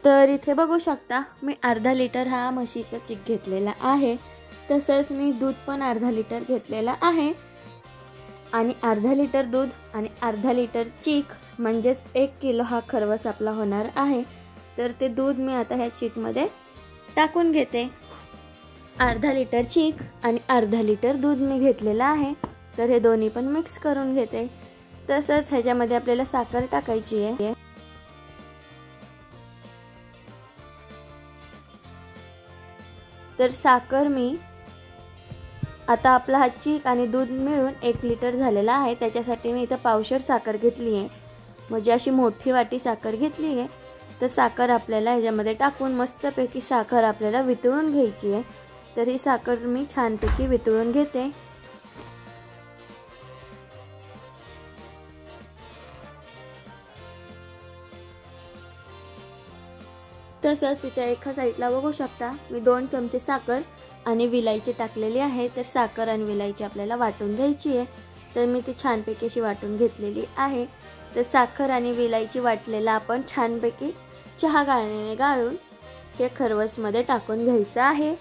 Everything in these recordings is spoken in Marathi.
तर इथे बघू शकता मी अर्धा लिटर हा म्हशीचा चीक घेतलेला आहे। तसंच मी दूध पण अर्धा लिटर घेतलेला आहे आणि अर्धा लिटर दूध आणि अर्धा लिटर चीक म्हणजेच 1 किलो हा खरवस आपला होणार आहे। तर ते दूध मी आता ह्या चीक मध्ये टाकून घेते। अर्धा लिटर चीक आणि अर्धा लिटर दूध मी घेतलेला आहे। तर हे दोन्ही पण मिक्स करून घेते। तसंच ह्याच्यामध्ये आपल्याला साखर टाकायची आहे। तर साखर मी आता आपला हा चीक आणि दूध मिळून 1 लिटर झालेला आहे, त्याच्यासाठी मी इथं पावशेर साखर घेतली आहे, म्हणजे अशी मोठी वाटी साखर घेतली आहे। तर साखर आपल्याला ह्याच्यामध्ये टाकून मस्तपैकी साखर आपल्याला वितळून घ्यायची आहे। तर ही साखर मी छानपैकी वितळून घेते। तसंच इथे एका साईडला बघू शकता मी 2 चमचे साखर आणि विलायची टाकलेली आहे। तर साखर आणि विलायची आपल्याला वाटून घ्यायची आहे। तर मी ती छानपैकी अशी वाटून घेतलेली आहे। तर साखर आणि विलायची वाटलेला आपण छानपैकी चहा गाळणीने गाळून हे खरवसमध्ये टाकून घ्यायचं आहे।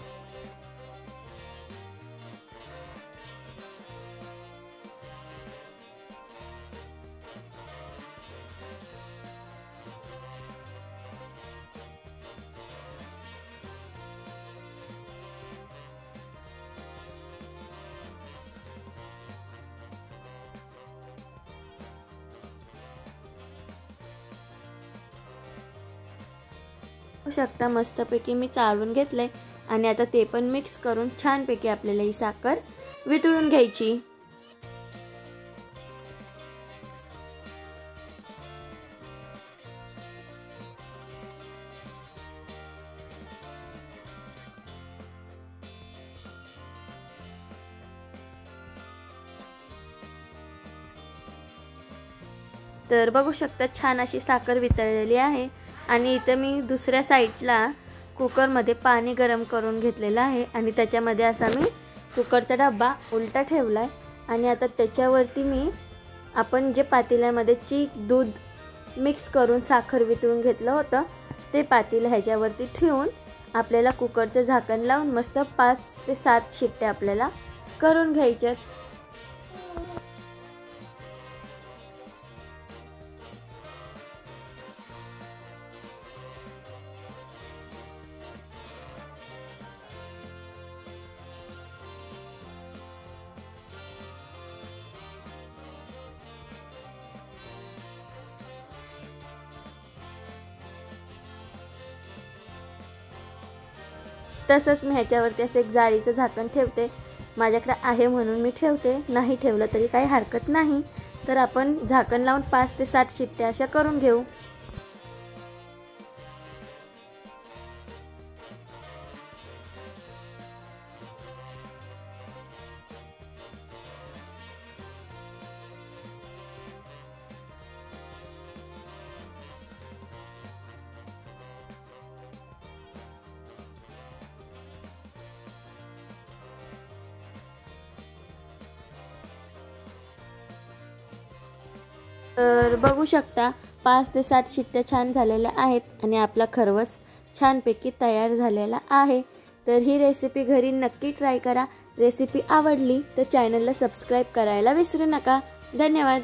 बघू शकता मस्तपैकी मी चाळून घेतले आणि आता ते पण मिक्स करून छानपैकी आपल्याला ही साखर वितळून घ्यायची। तर बघू शकता छान अशी साखर वितळलेली आहे आणि इथे मी दुसऱ्या साईडला कुकर मध्ये पाणी गरम करून घेतलेलं आहे आणि त्याच्यामध्ये असा मी कुकरचा डब्बा उलटा ठेवलाय आणि आता त्याच्यावरती मी आपण जे पातेल्यामध्ये चीक दूध मिक्स करून साखर वितळून घेतलं होतं ते पातेलं ह्याच्यावरती ठेवून आपल्याला कुकरचं झाकण लावून मस्त 5 ते 7 शिट्ट्या आपल्याला करून घ्यायच्यात। तसंच मी ह्याच्यावरती असं एक जाळीचं झाकण ठेवते। माझ्याकडे आहे म्हणून मी ठेवते, नाही ठेवलं तरी काही हरकत नाही। तर आपण झाकण लावून 5 ते 7 शिट्ट्या अशा करून घेऊ। तर बघू शकता 5 ते 7 शिट्ट्या छान झालेल्या आहेत आणि आपला खरवस छानपैकी तयार झालेला आहे। तर ही रेसिपी घरी नक्की ट्राय करा। रेसिपी आवडली तर चॅनलला सबस्क्राइब करायला विसरू नका। धन्यवाद।